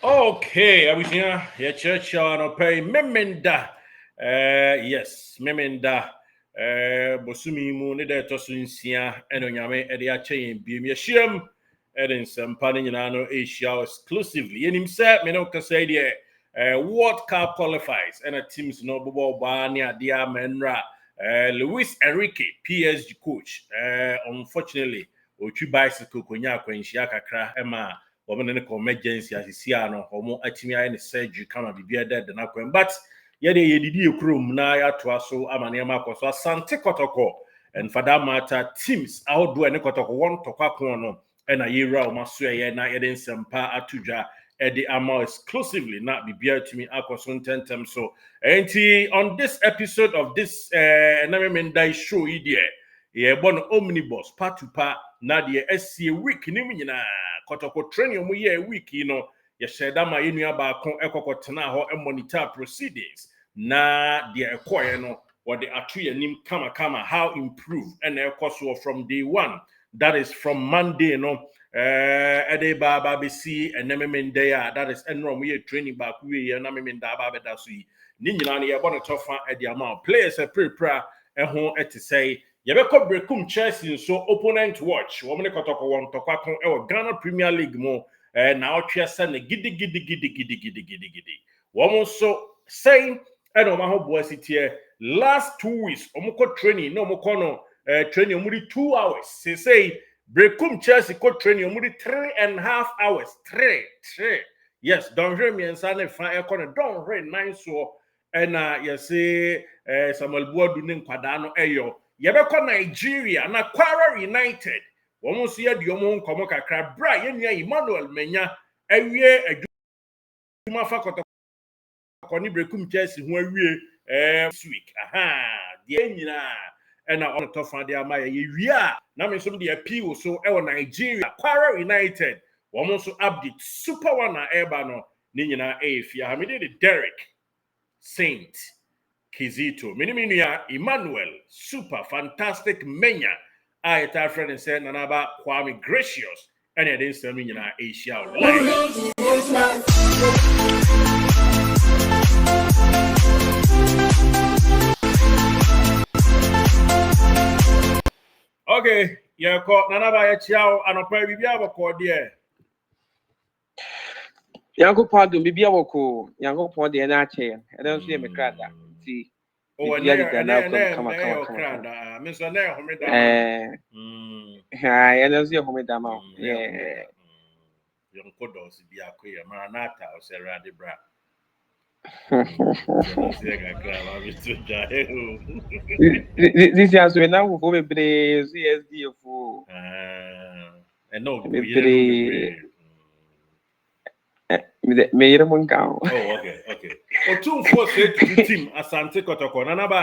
Okay, abusua ye church no pay memenda. Yes, memenda. Bosumi mu ne de toso nsia eno nyame e de ache yen biem ye hyiam e de nsempa ne nyina no Asia exclusively. Yenim se me no kasa de World Cup qualifies and teams no bobo ba ne ade amenra. Luis Enrique, PSG coach. Unfortunately, otwi bicycle konya akwanhia kakra ema woman in emergency as you no homo atimi aye ne surgery kama bibia dead na kwen but ye de ye didi ekrom na ya to so amane ma koso asante kotoko and for that matter teams outdo ene kotoko won tokwa kon no e na yera o maso ye na ye de nsempa atudwa e de ama exclusively na bibia timi akoso ntentem so enti on this episode of this Namemendai show idie ye bon omnibus part to part na de SC week ni nyina Kotoko training mu ye week no ye sheda ma yenua ba kon ekokotena ho monitor proceedings na de ekoye no what the atu yanim kama how improve and ekoso from day one, that is from Monday no ede ba be see enememende ya, that is enro mu ye training ba ku ye na memenda ba be da so yi ni nyina no ye bon tofa e de amount players e prepare ho ete say Yebeko brekum Chelsea so opponent watch. Woman Kotoko won tokwa kon e Ghana Premier League mo na otwe se ne gidi. Woman so saying e no ma ho boasitie last 2 weeks omko training no omko no training omudi 2 hours. Say brekum Chelsea ko training omudi 3.5 hours. 3. Yes, don't hear me and say ne fa e kono don't hear 9 so na you say Samuel Boadu ne nkwada no eyo Yebeko Nigeria na Kwara United. Womo so ye de omo nkomo kakra bra ye nua Emmanuel Menya awie adwuma fa kotoko ni brekum Chelsea ho awie this week. De nyina na on to fa de ama ye wie a na me so de appeal so e wo Nigeria Kwara United. Womo so update super one na eba no ni nyina efia. Ha me de Derek Saint Zito, Miniminia, Emmanuel, super fantastic Menya. I tell friend and said Nanaba Kwame Gracious, and it is in Asia. Okay, yeah, caught Nanaba Chiao and a pair of Yabako, dear. Yango Padu, Bibia Woko, Yango Pond, the Anache, I don't see a crowd. See. Oh, and come Mr. Nair, I don't see a home dama. Yeah. Young Kodos be a queer Maranata or Sarah de Bra. This year's we now go be CSD for and no, me Oh, okay. Or 2-4 team Asante Kotoko Nanaba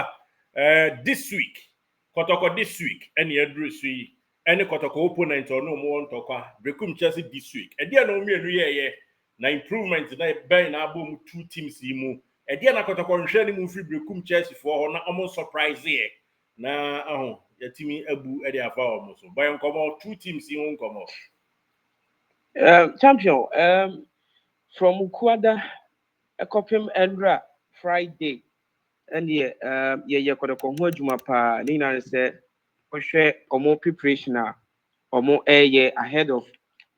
this week. Kotoko this week, any address we any Kotoko opponent or no more Tokwa Brekum Chelsea this week. And there no me na improvement na be na boom 2 teams mu. And there na Kotoko nhwe mu free Brekum Chelsea for na almost surprise here. Na ya timi abu e dey afa almost. So by nkomo 2 teams mu nkomo. Champion from Kwada a copy Andra Friday and ye Kotoko ho adwuma pa ni na say ohwe omo preparation or more ahead of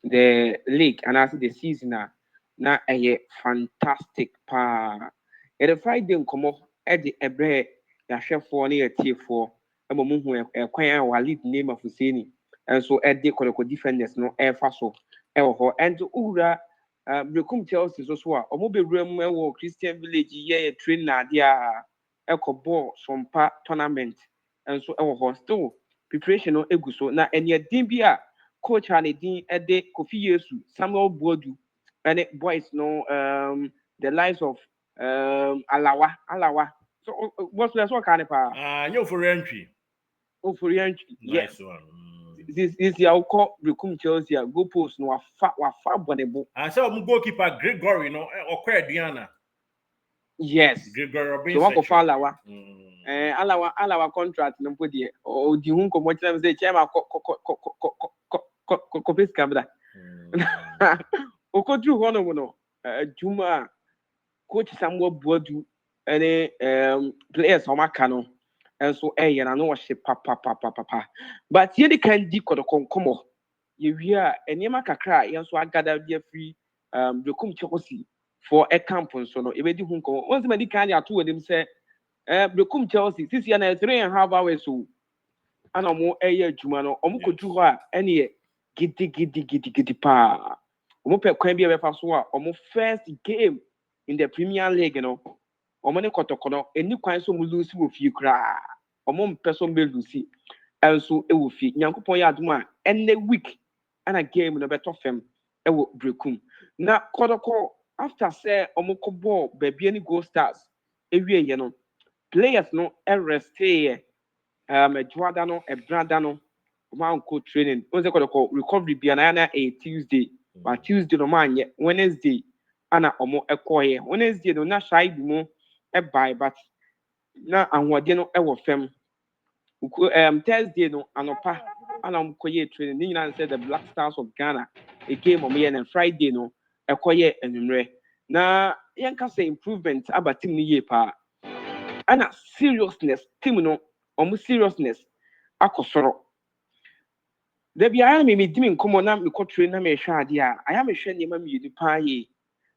the league and after the season na fantastic pa. The Friday nkomo e de ebre ya hwefo na ya tiefo e mo hu kwan a lead name of Hussein and so e de Kotoko defenders no e fa so e ho and ura Brekum Chelsea so a omo be wram e wo Christian Village ye train na dia e ko ball sompa tournament and so e ho still preparation no egu so na enya din bi a coach ha ne din e de Kofi Yesu Samuel Boadu and boys no the lives of Alawa so what's the what kind of you for entry yes one. This your call Brekum Chelsea go post no wa bonebo I saw goalkeeper Gregory no okwa Diana. Yes. Gregory Robinson. So what go for Alawa contract no put o di hun ko mo tell say chairman ko face camera. O ko through one no. Juma coach Samuel Boadu any players on my canon and so and I know what she papa. But here they can di Kotoko come you hear and Yama Kakra, yes, so I gather be free the come Chelsea for a campus so no ebedi hunko once many kind ya two of them say the come Chelsea this year na 3.5 hours so ana mo eye adwuma no omo kodu ho a ene gidi pa omo pe kwan bi e befa so a omo first game in the Premier League no omo ne Kotoko no eni kwan so mo lose wo fie kra omo mpe so mbe lose enso e wo fie nyankopon ya adom a ene week ana game no beto fam e wo brekum na Kotoko after say omo ko ball baby any Gold Stars ewie ye no players no e rest here Juada no brada no man co training once Kotoko recovery bi na a Tuesday but Tuesday no man Wednesday ana omo ekoye Wednesday no na shy bi mo e buy but na anwode no e wo fam Thursday no anopa ana omo koye training ni nyina say the Black Stars of Ghana a game omo ye na Friday no ekoye enumre na yanka say improvement aba team ni ye pa ana seriousness team no omo seriousness akosoro da bi aya me dimi nkomo na me kɔtre na me hwɛ ade a aya me hwɛ nneɛma mmienu paa yi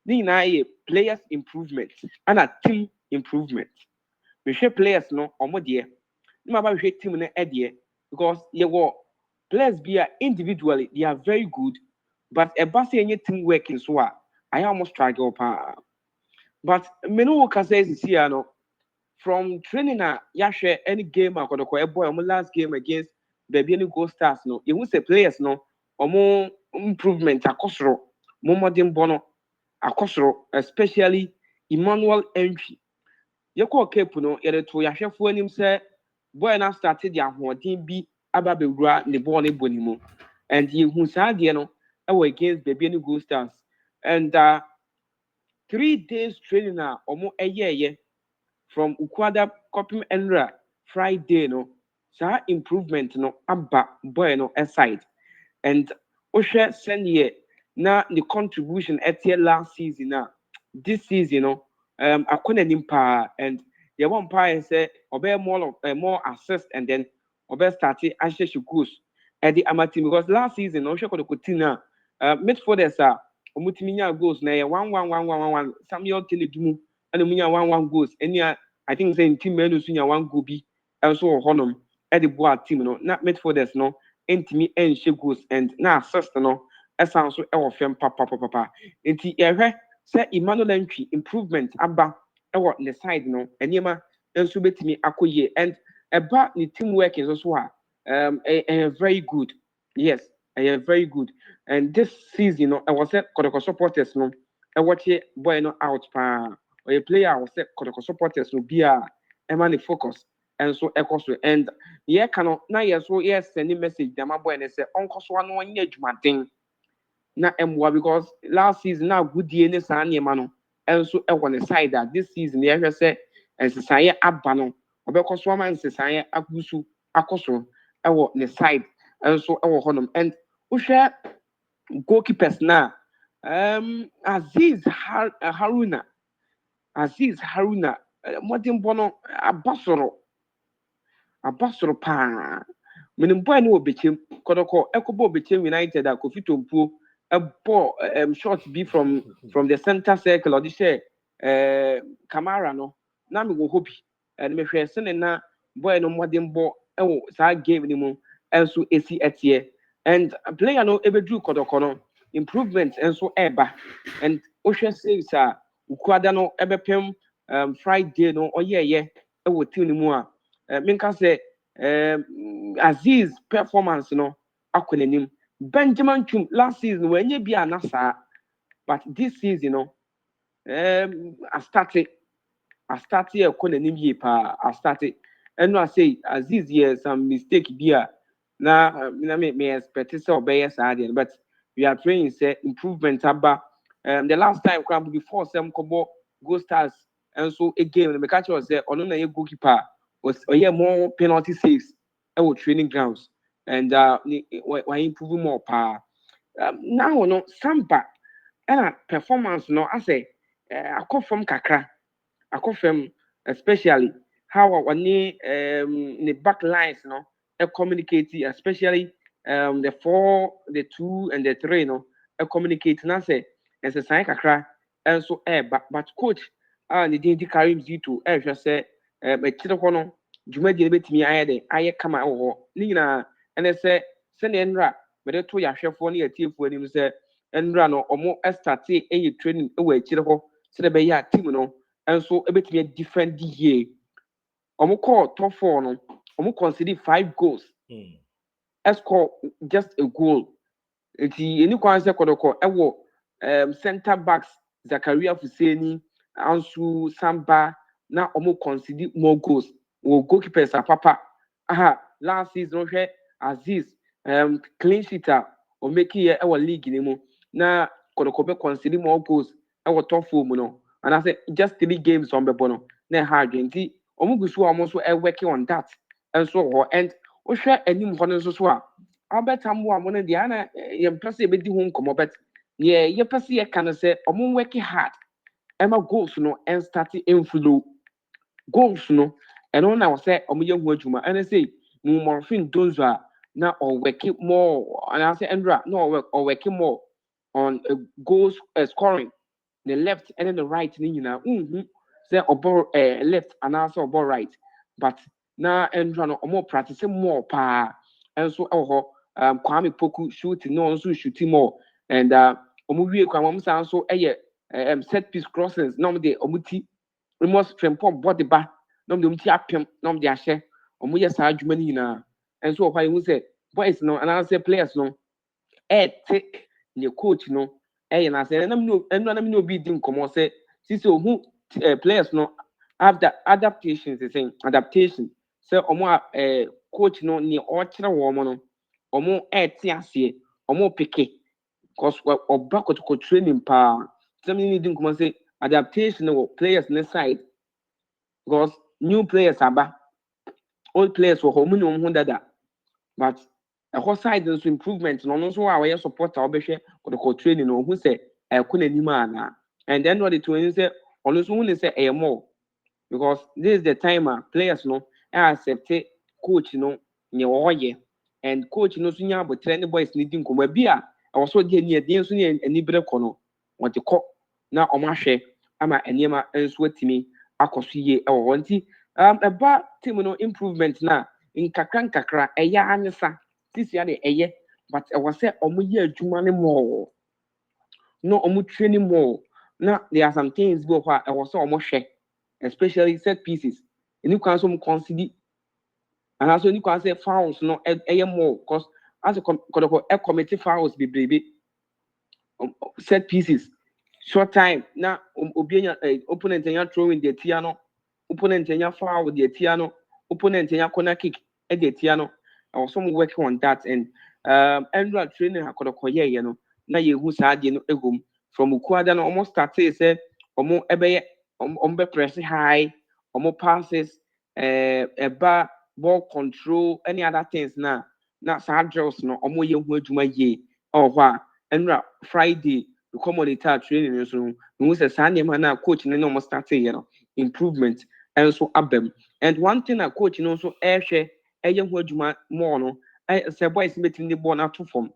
ne nyinaa yɛ players improvement ana team improvement me hwɛ players no ɔmo deɛ ne ma ba hwɛ team no ɛdeɛ because yɛwɔ players bi a individually they are very good but ɛba sɛ ɛnyɛ team work nso a aya ɔmo struggle paa but me no wo kasa esisi ya no from training a yahwɛ any game a Kotoko ɛbɔ ɔmo last game against baby any Gold Stars no you say players no omo improvement akosoro mo modern bono akosoro especially Emmanuel entry yeko cape no yede to yahwefo anim say boy na started the ahoden bi aba bewura ne ball ne bonimu and you hu saa de no e against baby any Gold Stars and 3 days training na omo eyeye from Ukwada Kopim Enra Friday no saa improvement no aba boy no aside and Osha send ye na the contribution at your last season na this season no akona nimpa and the one pa say obey more assist and then obey start ashe goals at the amateur because last season no Osha Kotoko tina midfielders are omutiminya goals na 1-1-1-1-1 Samuel Keledumu and omunya 1-1 goals any I think say team menu sunya 1 goal bi also honum at the board team no not midfielders no entimi enhye goals and na assist no esan so e wo fem papa enti ehwe say Emmanuel entry improvement aba e wo the side no enema enso betimi akoye and eba the teamwork is also very good yes very good and this season no I was say Kotoko supporters no e watch boy no out pa or a player I was say Kotoko supporters no be a man focus and so echoes and yeah cannot now yes so yes send a message them boy and say uncle so no one thing na emwa because last season now good year ne san no and so e on the side that this season yeah say and say aba no obekọ so man say akusu akoso e wo the side and so e wo honum and uhwe goalkeepers na Aziz Haruna modern bono abasoro pa menim boy no obechem Kotoko ekobo obechem United a Kofi Tompuo a ball shot be from the center circle or this Camara no na me go hope and me hwe se na boy no modern ball e wo sa game ni mu enso esi etie and player no ebedru Kotoko no improvement enso eba and ohwe says ukwada no ebepem Friday no oyeye e wo team ni mu a minka say Aziz performance no akwenanim Benjamin Chum last season when you be anasa but this season no I started a kwenanim ye pa I started and no I say Aziz here some mistake be na me expect say obey say but we are praying say improvement aba the last time before some kobo Gold Stars and so again the catch was say ono na ye goalkeeper was more penalty saves our training grounds and we improve more pa now no Samba and performance no I say I come from kakra I come from especially how when the back lines no communicate especially the 4 the 2 and the 3 no communicate na say and say sign kakra and so but coach the din carry Zito hwɛ say ɛkyerɛ hɔ no dwumadi no bɛtumi ayɛ de ayɛ kama wɔ hɔ ne nyinaa ɛnɛ sɛ sɛnea nnura mɛde to yɛahwɛfoɔ ne yɛtiefoɔ anim sɛ nnura no ɔmo starte ɛyɛ training ɛwɔ akyire hɔ sɛdeɛ ɛbɛyɛ a team no nso ɛbɛtumi defend yie ɔmo kɔɔ top 4 no ɔmo concede 5 goals score just a goal nti ɛni kwan sɛ kɔdɔkɔ ɛwɔ center backs Zakaria Fuseni Ansu Samba na ɔmo concede more goals wɔ goalkeepers apapa last season hwɛ Aziz clean sheet a ɔmaki yɛ ɛwɔ league ne mu na kɔdɔkɔ bɛ concede more goals ɛwɔ top 4 mu no and I say just 3 games on bɛbɔ no na ɛha adwene nti ɔmo gu so a ɔmo nso working on that nso wɔ and wohwɛ anim hɔ no nso so a Albert Amboa mo no deɛ ana yɛmpɛ sɛ yɛbɛdi ho nkɔmmɔ but yɛpɛ sɛ yɛka no sɛ ɔmo working hard ɛma goals no and start inflow goals no ɛno na wɔ sɛ ɔmo yɛ ho adwuma ɛne sɛ Mumorfin Donzo a na ɔworking more and I say Andra no working more on goals scoring the left and then the right ni nyinaa sɛ ɔbɔ left anaasɛ ɔbɔ right but na Andra no ɔmo practice more paa ɛnso ɛwɔ hɔ Kwame Poku shooting no nso shooting more and ɔmo wie kwan ɔmo san so ɛyɛ set piece crossings na ɔmo de ɔmo ti almost frempɔ bɔ de ba na ɔmo de ɔmo ti apem na ɔmo de ahyɛ ɔmo yɛ saa adwuma no nyinaa ɛnso wɔ hɔ a ehu sɛ boys no anaasɛ players no ɛɛte ne coach no ɛyɛ na sɛ ɛnum na obi di nkɔmɔ sɛ sisi ohun players no after adaptation sɛ adaptation sɛ ɔmo coach no ne ɔkyerɛ wɔn no ɔmo ɛɛte aseɛ ɔmo peke cause ɔba kɔtɔkɔ training paa sɛm ne di nkɔmɔ sɛ adaptation wɔ players ne side because new players aba old players wɔ hɔ ɔmo ne ɔmo ho dada but ɛhɔ side nso improvement no ɔno nso a ɔyɛ supporter ɔbɛhwɛ kɔtɔkɔ training no ɔho sɛ ɛkɔ n'anim ana and then what it means sɛ ɔno nso hu ne sɛ ɛyɛ more because this is the time players no accept coach no ne ɔyɛ and coach no nso nya abotire ne boys ne di nkɔmɔ bi a ɛwɔ so de ani ɛdeɛ nso ne ani bere kɔ no wɔde kɔ na ɔmo ahwɛ ama nneɛma nso atumi akɔ so yie ɛwɔ hɔ nti ɛba team no improvement na nkakra ɛyɛ anyesa sisi ade ɛyɛ but ɛwɔ sɛ ɔmo yɛ adwuma ne more no ɔmo training more na there are some things bi wɔ hɔ a ɛwɔ sɛ ɔmo hwɛ especially set pieces ɛni kwan so ɔmo concede anaasɛ ɛni kwan sɛ fouls no ɛyɛ more cause as kɔdɔkɔ commit fouls bebrebe set pieces short time na obi anya opponent anya throwing the tia no opponent anya foul the tia no opponent anya corner kick the tia no I was some working on that and Andrew training akɔdɔkɔ yɛ no na yehu saa de no egum from Ukuada no almost started say ɔmo ɛbɛyɛ ɔmo bɛ press high ɔmo passes ɛba ball control any other things na saa drills no ɔmo yɛ ho adwuma yie ɛwɔ hɔ a Andrew Friday the commodity training so no say saa nneɛma na coach no na ɔmo started yɛ no improvement ɛnso abam and one thing that coach no nso ɛhwɛ ɛyɛ ho adwuma more no sɛ boys betimi de ball no ato fam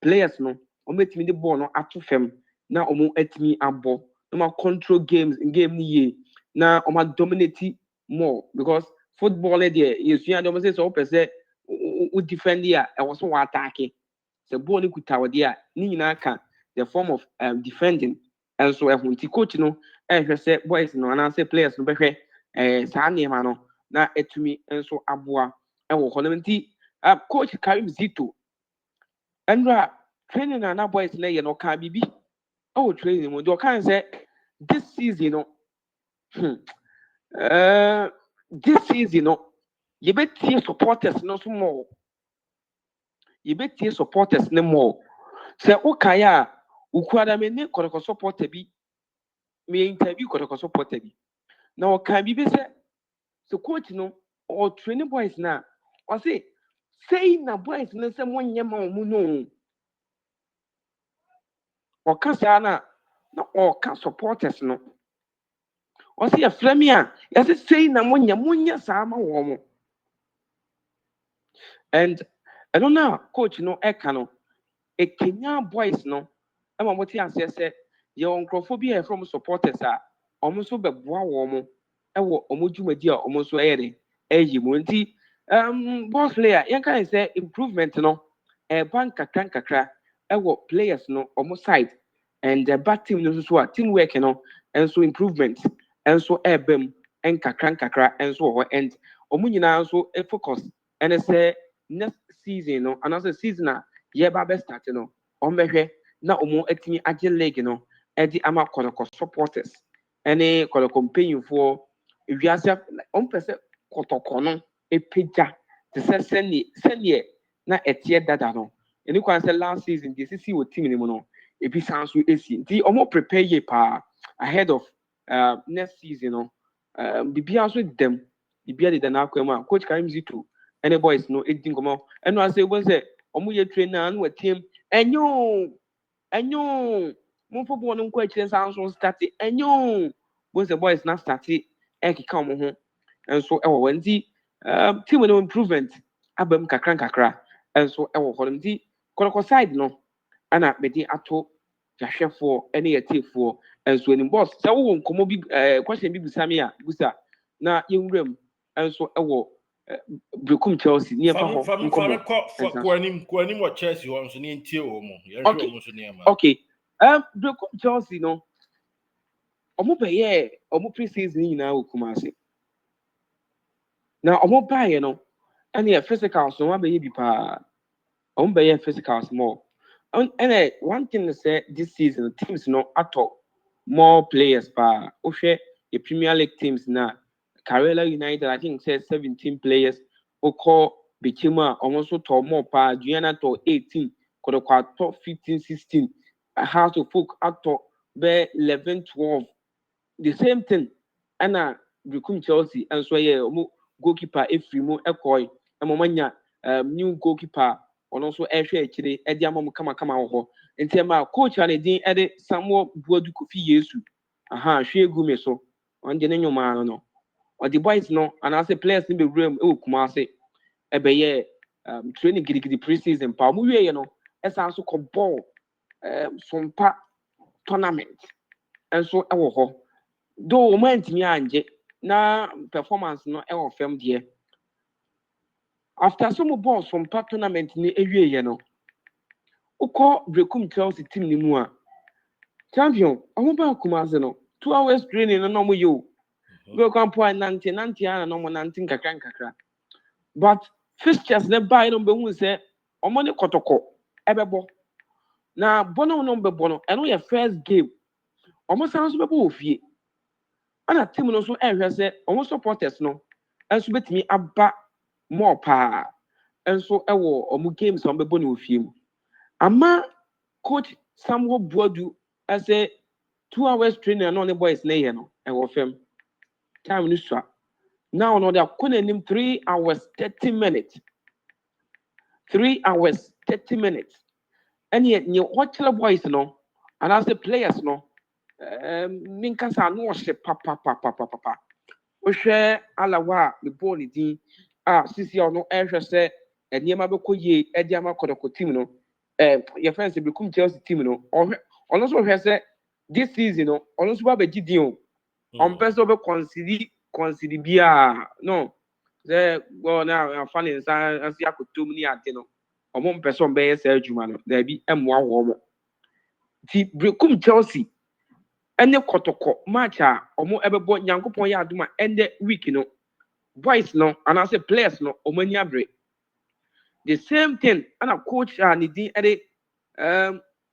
players no ɔmo betimi de ball no ato fam na ɔmo atimi abɔ na ɔmo control game ni yie na ɔmo dominate more because football deɛ yɛsua de ɔmo sɛ sɛ ɔpɛ sɛ o defend a ɛwɔ so wɔ attack sɛ ball no kuta wɔ deɛ a ne nyinaa ka the form of defending and so ɛho nti coach no ɛhwɛ sɛ boys no anaasɛ players no bɛhwɛ saa nneɛma no na etumi nso aboa ɛwɔ hɔ no nti coach Karim Zito ɛnura training na boys na yɛ no ka bibi ɛwɔ training mu de ɔka sɛ this season no this season no yɛbɛtie supporters no so more yɛbɛtie supporters no more sɛ wokae a Ukuada me ne kɔtɔkɔ supporter bi me interview kɔtɔkɔ supporter bi na ɔka bibi sɛ coach no or training boys na or say na boys no sɛ monyɛ ma ɔmo no Okasana na oka supporters no. Osi ya flamia ya say na munya sama womo. And I don't know coach no eka no a Kenya boys no ama mo ti ase se ye onkrofobia from supporters a omo so beboa womo ewo omo dwumadi a omo so eye eyi mo nti boss player yen kan say improvement no bank kakra ewo players no omo side and the back team no so teamwork no and so improvement and so ebem and kakra and so and omo nyina so focus and say next season no another season a ye ba be start no ombehwe na omo atimi agye league no edi ama Kotoko supporters ene Kotoko mpanyinfo ewiase ompese Kotoko no epeja te senie na etie dada no eni kwan se last season the sisi wo team ni mu no ebi sanso esi nti omo prepare ye pa ahead of next season no bibia so dem bibia de na akwam coach Karim Zito any boys no edi ngomo eno ase bo se omo ye trainer anu team enyo mo fo bo no nko akire sanso start enyo bo se boys na start e kika omo ho enso ewo wanti team no improvement abam kakra enso ewo ho nti Kotoko side no ana medi ato yahwefo ene yetefo enso ni boss se wo nkomo bi question bi busami a busa na yenwuram enso ewo Brekum Chelsea ni efa ho nkomo kwanim wa Chelsea ho nso ne ntie wo mu ye hwe wo nso ne ma okay Brekum Chelsea no omo beye omo pre-season nyina wo Kumasi na omo baye no ene physical so wa beye bi pa omo beye physical more and one thing is say this season teams no ato more players pa ohwe the Premier League teams na Karela United I think says 17 players oko Bichima almost to more pa Gianna to 18 Kotoko to 15 16 House of Folk ato be 11 12 the same thing ana Brekum Chelsea and so yeah goalkeeper Efrimu Ekoi amomanya new goalkeeper ono so ehwe akire edi amom kama ho nti ma coach ane din ede Samuel Boadu Kofi Yesu hwe egu me so on de nyoma no the boys no and as a players ni be room e Kumasi ebeye training gidigidi pre-season pa mu wie no esa so ko ball sompa tournament enso ewo ho do moment mi anje na performance no ewo fam de after some balls from part tournament ni ewie ye no uko Brekum Chelsea team ni mu a champion omo ba Kumasi no 2 hours training no mo yo go kan po nante ana no mo nante kakra but fixtures ne buy no be hu se omo ne Kotoko ebebo na bono no be bono eno ye first game omo san so bebo ofie ana team no so ehwe se omo supporters no enso betimi aba more pa enso ewo omo games omo bebo no ofie mu ama coach Samuel Boadu as a 2 hours training no ne boys na ye no ewo fam time no so now no they are calling 3 hours 30 minutes 3 hours 30 minutes and yet you watch the boys no and as the players no minka sa no hye papa o hwe alawa the ball din sisi ono ehwe se eniema be koye edi ama Kotoko team no your friends Brekum Chelsea team no ono so hwe se this season no ono so ba gidin o on person be consider bia no say go na funny san asi akotom ni ate no omo person be say adwuma no da bi emwa wo mo ti Brekum Chelsea ene Kotoko match a omo ebebo Nyankopon ya aduma ende week no boys no and as players no omo ni abre the same thing ana coach ni din ede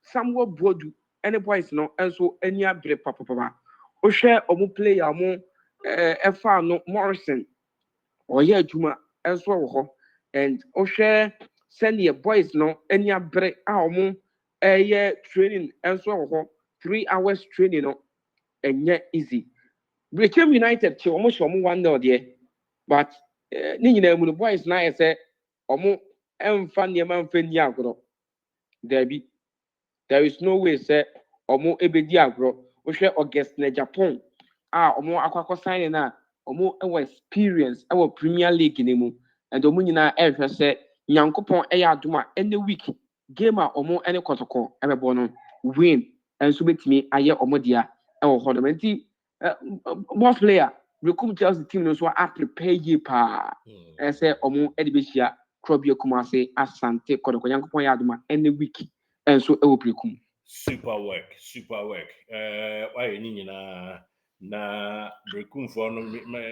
Samuel Boadu ene boys no enso ani abre papa o hwe omo player omo efa no Morrison oye adwuma enso wo ho and o hwe senior boys no ani abre a omo training enso wo ho 3 hours training no enye easy Brekum United che omo shomo 1-0 de but ni nyina mu no boys na say omo emfa niema mfa ni agoro there is no way say omo ebedi agro wo hwe August na Japan omo akwakọ sign na omo experience Premier League ni mu and omo nyina ehwe se Nyankopon adom a any week game a omo ene Kotoko ebebo no win enso betimi aye omo dia ho do menti most player Rekum Chelsea team no so a prepare ye pa say omo e de behia Krobia Kumase Asante Kotoko Nyankopon adom a any week enso prekum. Super work. Why ni na Brekum for no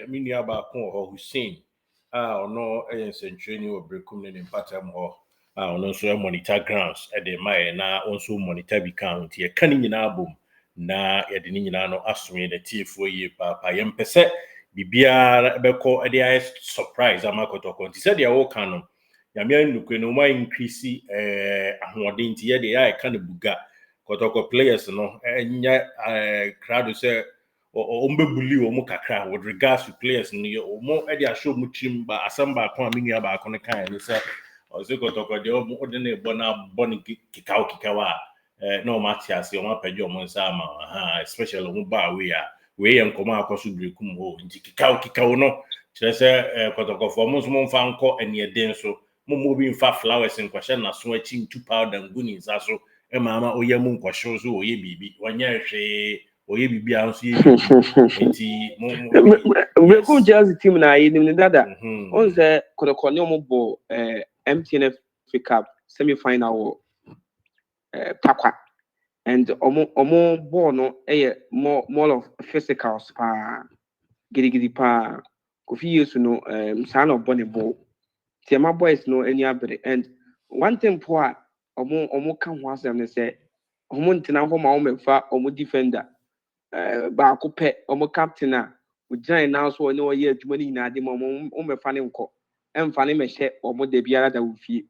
mini aba kon Hussein. Ono century ni Brekum ni patam ho. Ono so monitor grounds e de mai na also monitor bi count ye kan nyina bom na ye de nyina no asome de tiefo ye papa ye mpese bibia beko e de surprise amakotoko nti se de wo kan no Yamian Nuke no ma increase ahoɔden ti ye de ya ka ne buga Kotoko players no enya crowd say ombebuli o mu kakra with regards to players no omo e de show mu team ba asamba ko aminu ba ko ne kan ni say ozo Kotoko de o de ne bona boni kikawa no match as o ma page o mo nsa ma especially mu ba we en koma akoso Brekum ho nti kikawo no kire say Kotoko for mo so mo fa nko ene den so mo bi mfa flowers nkwahye na so achi ntu powder nguni nsa so mama oyamu nkwahye so oye bibi wanya hwe oye bibi anso ye enti Rekum Chelsea team na yi ni dada on say Kotoko ni omo bo MTN Cup semi final takwa and omo ball no more of physicals gidi pa Kofi Yesu no san of bonny ball Tiama boys no any abere and one thing poa omo kan ho asem ne say omo ntina ho ma omo fa omo defender ba ko pe omo captain a ugyan na so ne oye adwuma ni nyina de mo omo fa ne nko emfa ne mehye omo da biara da wofie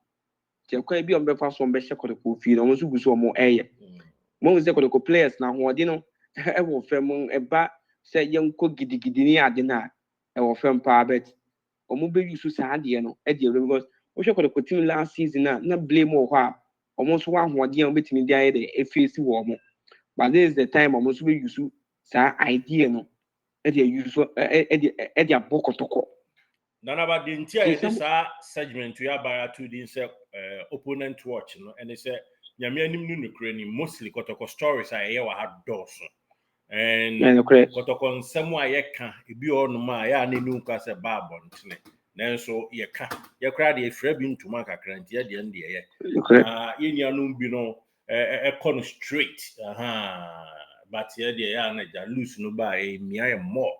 ti akwa bi omo fa so omo behye Kotoko fie omo so guso omo eye mo nze Kotoko players na ho de no e wo fam eba say yenko gidigidi ni ade na e wo fam pa bet omo be use sa ade no e de because wo hwe Kotoko team last season na blame wo ha omo so wa ho de omo betimi de aye de e face wo omo but this is the time omo so be use sa idea no e de use e de abọ Kotoko nana ba de ntia e sa segment we abara to the say opponent watch no and say nyame anim no nukure ni mostly Kotoko stories a ye wa ha doso and Kotoko nsem a ye ka ebi onum a ya na enu ka se ba abontene nanso ye ka ye kra de efra bi ntuma kakra ntia de nde ye ye nuanum bi no kon straight but ye de ya na ja loose no ba e mia ye more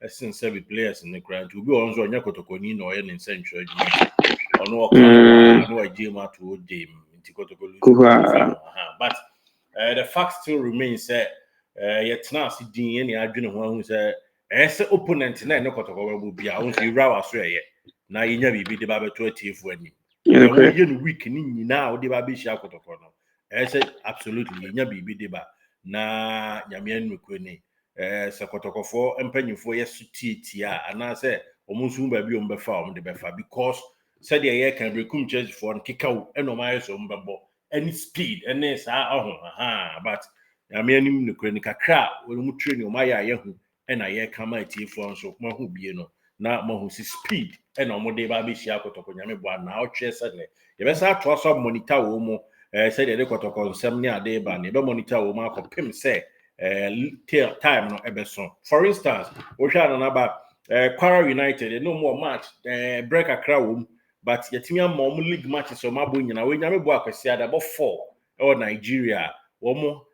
since every players in the ground to be on so nya Kotoko ni no ye in central ono oka no agema to dem nti Kotoko lose but the fact still remains that ye tena si din ye ni adwene ho ahu say ese opponent na ne Kotoko ba bu bia won si rawa so ye na ye nya bibi de ba beto atiefo ani ye no week ni nyina o de ba be hia Kotoko no ese absolutely ye nya bibi de ba na nyame anu ko ni se Kotokofo empanyifo yesutia ana se omunsu ba bi ombefa omde befa because said ye can Brekum Church for kikaw enormal so mbebo any speed any sa but nyame anim ne kura ni kakra wo training o maya ye hu na ye kama atiefo nso ma hu bie no na ma hu si speed na omde ba be hia Kotoko nyame bo na o twe sadle ye be sa to so monitor wo mu said ye Kotoko nsem ne ade ba ne be monitor wo ma akopem say time no ebeson for instance we shall another Kwara United no more match break akra wom but yetimi am league matches so mabo nyina we nyame bo akwasi ada bo 4 or Nigeria wo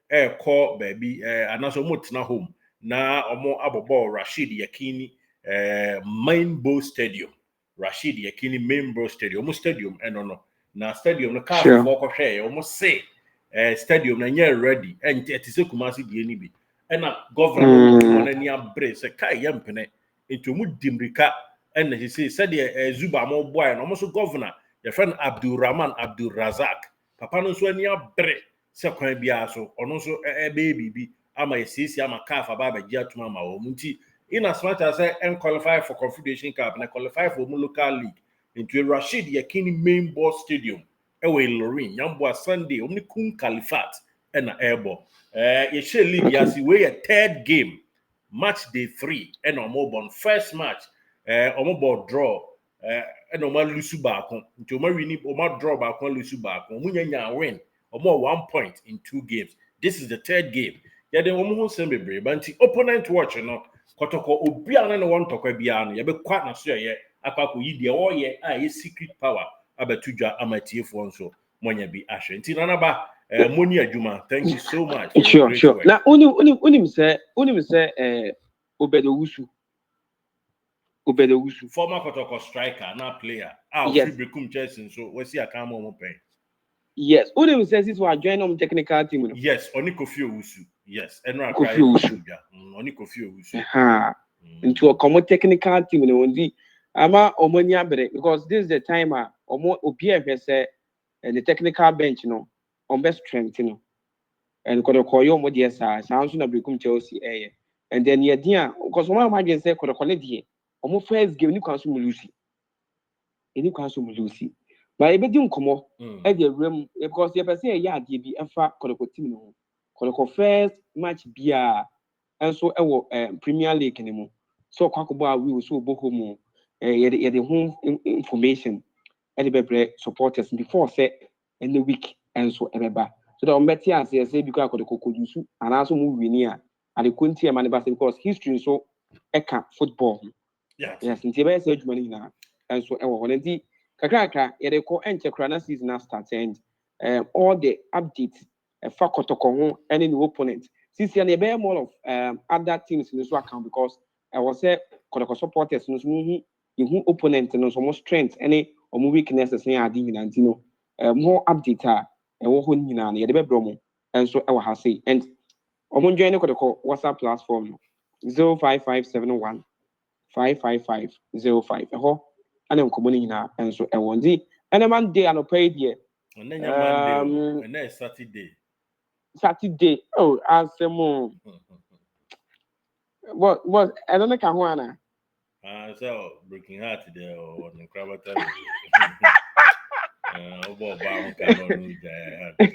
call baby anaso mo tena home na omo abobo Rashid Yakini Mainbow Stadium Rashid Yakini Mainbow Stadium mo stadium no na stadium no car for ko hwe omo say stadium na nye ready and it is Kumasi die ni bi na governor na ni abre se kai yempene into mu dimrika and he say said Zuba mo boy no so governor your friend Abdulrahman Abdul Razak papa no so ani abre se kwan bia so ono so baby bi ama yesisi ama kaf aba ba gia tuma ma wo nti in as much as and qualify for Confederation Cup na qualify for local league into Rashid Yakini Main Board Stadium ewe Lorraine Yambua Sunday omni kun Califat and airball. You share Libya, see where a third game, match day 3, and on first match, on draw, and on lose back on, to my winning, or draw back on lose back on, win, or more 1 point in 2 games. This is the third game. Yeah, the woman who send me brave, but the opponent watch, Kotoko, Obiana, no one talk Biano, you be quite not sure, yeah, Akaku, the all yeah, secret power, Abatuja, Amatie for so, Monya be Asher. Tinanaba, Monia Juma, thank you so much. For sure. work. Now, unim say, Obedo Wusu. Former Kotoko striker, now player. Yes. Free Bekum Jason, so we see a camera on pay. Yes, unim says this was join on technical team. Yes, Onikofio Wusu. Yes, and Kofi Wusu. Onikofio Wusu. Into a common technical team in the Ama Omonia because this is the time Omo Obia say the technical bench, on best strength, and Kodokoyo Modiasa, sounds na become Chelsea, and then the idea because one of my guys said Kodokoledia, Omo first give new council Lucy. Any council Lucy. But if you come at the room, because you say, yeah, DB and fat Kodoko team, Kodoko first match beer, and so Premier League anymore. So Kakuba will so Bohomo, the home information, and the supporters before set in the week, and so ever. So the Ombetia say because Kodoko could use and also move near, and the country and manifest because history so eka football. Yes, in Tibet age money now, and so already. Kakaka, you call Entercrana season start and all the updates for Kotoko any new opponent. Since you are more of other teams in this account because I was say Kotoko supporters who opponent and some strength any or weaknesses near Adin and more update and what you know, the Bromo and so I will say and I'm joining Kotoko WhatsApp platform 05571 55505. And I'm coming now, and so I want the and a Monday and a paid year. And then Monday, and then Saturday. Oh, as some more. What? I don't know, Kahuana. So breaking heart there or the Cravata.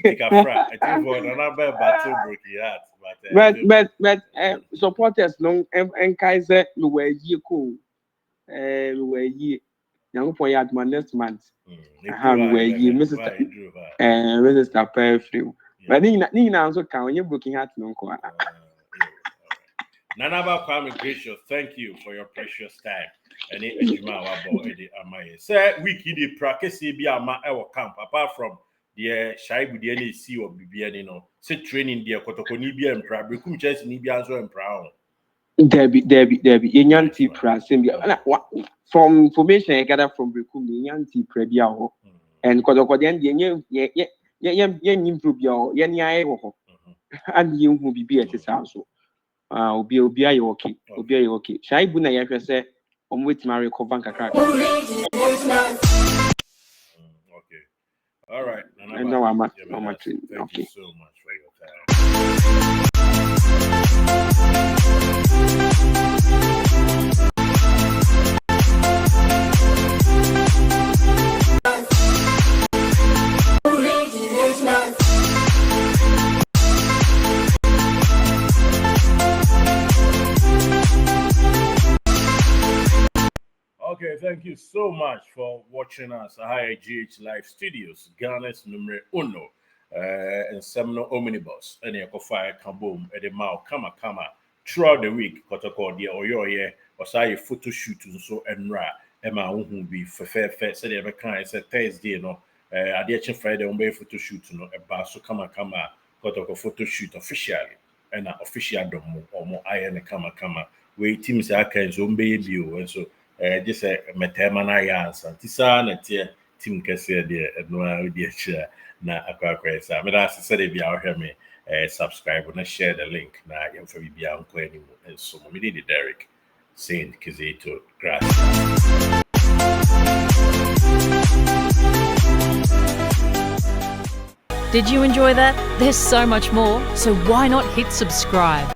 Take a frat. I think for another battle breaking heart. But supporters long and Kaiser, you were ye cool. Were ye. Young boy at my next month. Where you Mrs. Perfume. But Nina also count you booking at no corner. Nanaba Kwame Gracious, thank you for your precious time. And it say wiki the practice be a our camp apart from the shy with the NAC or BBN, say training the Kotoko Nibia and Prabricum Chess Nibia and Brown. Debbie, Yanti Prasim. From information I gather from Bricum, Yanti Prebia, and Kodokodian, improve your Yania, and you will be at his house. Be okay. Shai Buna Yaka say, on which Mario Kovanka crack. Okay. All right. And now I'm Thank you so much for your time. Okay, thank you so much for watching us at GH Live Studios, Ghana's numero uno, and Seminole Omnibus, and the fire kaboom, and the mouth kama throughout the week. Kotoko the oyo or say a photo shoot and so and Emma who be fair, said every kind. It's a Thursday, I did Friday on a photo shoot, about so kama Kotoko photo shoot officially, and official domo or more iron kama where teams are kind so baby and so. Just a metamana answer. Tisa na tia team kese de no idea share na akwa sa. Me da say dey bia ohwe me subscribe and share the link na yemfa bibia nko anim and so me dey Derek saying Zito grass. Did you enjoy that? There's so much more, so why not hit subscribe?